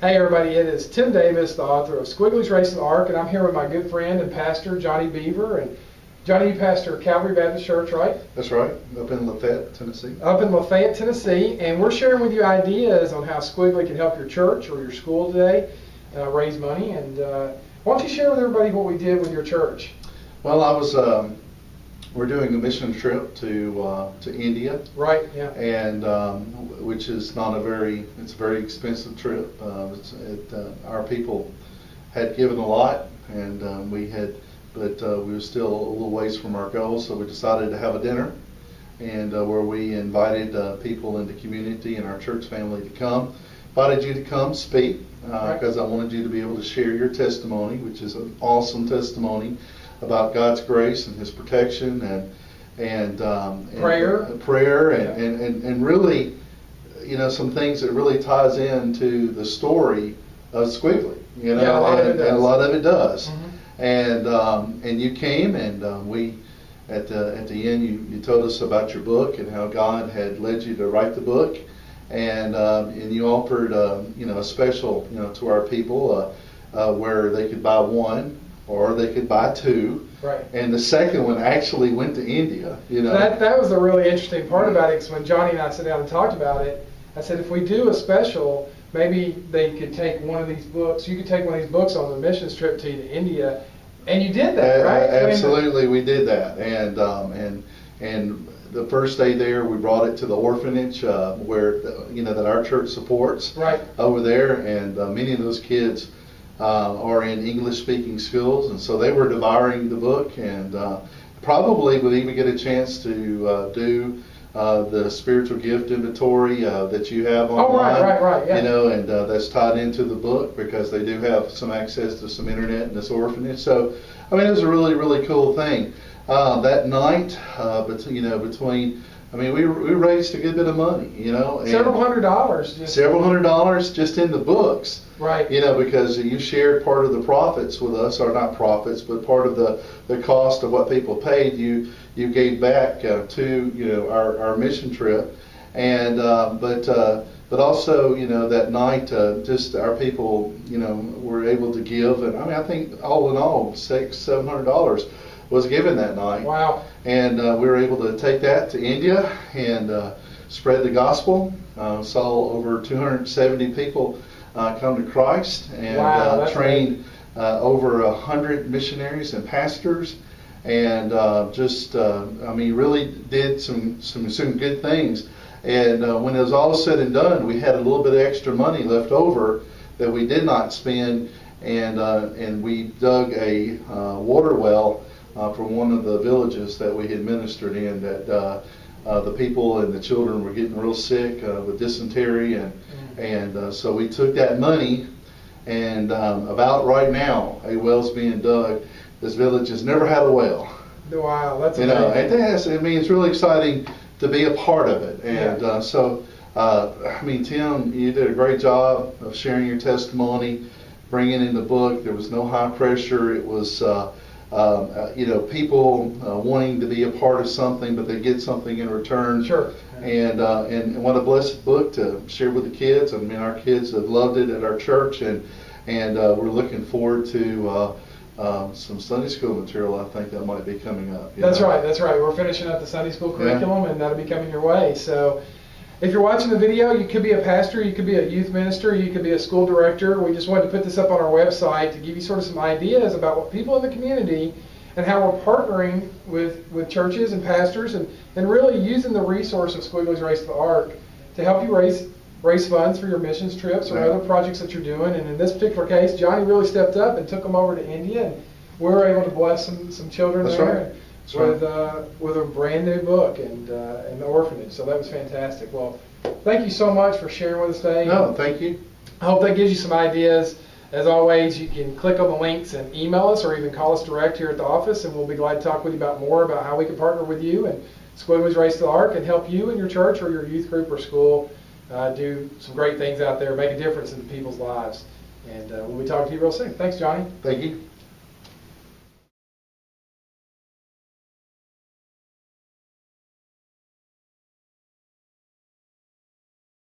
Hey everybody, it is Tim Davis, the author of Squiggly's Race to the Ark, and I'm here with my good friend and pastor, Johnny Beaver. And Johnny, you pastor Calvary Baptist Church, right? That's right, up in Lafayette, Tennessee. Up in Lafayette, Tennessee, and we're sharing with you ideas on how Squiggly can help your church or your school today raise money. And why don't you share with everybody what we did with your church? Well, we're doing a mission trip to India. Right, yeah. And which is not it's a very expensive trip. Our people had given a lot, and but we were still a little ways from our goal, so we decided to have a dinner, and where we invited people in the community and our church family to come. Invited you to come speak, because I wanted you to be able to share your testimony, which is an awesome testimony about God's grace and His protection and prayer and really, some things that really ties into the story of Squiggly, and a lot of it does. Mm-hmm. And you came, and we at the end you told us about your book and how God had led you to write the book, and you offered a special to our people where they could buy one or they could buy two. Right. And the second one actually went to India. That was the really interesting part about it, because when Johnny and I sat down and talked about it, I said if we do a special, maybe they could take one of these books. You could take one of these books on the missions trip to India, and you did that, right? Absolutely, we did that. And the first day there, we brought it to the orphanage where that our church supports. Right. Over there, and many of those kids are in English-speaking schools, and so they were devouring the book, and probably would even get a chance to do the spiritual gift inventory that you have online. Oh, right, yeah. And that's tied into the book because they do have some access to some internet in this orphanage. So, it was a really, really cool thing. That night, we raised a good bit of money, and several $100s. Several $100 just in the books. Right. Because you shared part of the profits with us, or not profits, but part of the cost of what people paid. You gave back to our mission trip, and but also that night just our people were able to give, and I think all in all $600-700 was given that night. Wow. And we were able to take that to India and spread the gospel. Saw over 270 people come to Christ, and trained over 100 missionaries and pastors, and really did some good things. And when it was all said and done, we had a little bit of extra money left over that we did not spend, and we dug a water well from one of the villages that we had ministered in, that the people and the children were getting real sick with dysentery, and so we took that money, and about right now a well's being dug. This village has never had a well. Wow, that's amazing. It's really exciting to be a part of it, and Tim, you did a great job of sharing your testimony, bringing in the book. There was no high pressure. It was people wanting to be a part of something, but they get something in return. Sure. And what a blessed book to share with the kids. Our kids have loved it at our church, and we're looking forward to some Sunday school material. I think that might be coming up. That's right. We're finishing up the Sunday school curriculum, and that'll be coming your way. So, if you're watching the video, you could be a pastor, you could be a youth minister, you could be a school director. We just wanted to put this up on our website to give you sort of some ideas about what people in the community and how we're partnering with churches and pastors, and really using the resource of Squiggly's Race to the Ark to help you raise funds for your missions trips or other projects that you're doing. And in this particular case, Johnny really stepped up and took them over to India, and we were able to bless some children there. With a brand new book and the orphanage. So that was fantastic. Well, thank you so much for sharing with us today. No, thank you. I hope that gives you some ideas. As always, you can click on the links and email us, or even call us direct here at the office, and we'll be glad to talk with you about more about how we can partner with you and Squiggly's Race to the Ark and help you and your church or your youth group or school do some great things out there, make a difference in people's lives. And we'll be talking to you real soon. Thanks, Johnny. Thank you.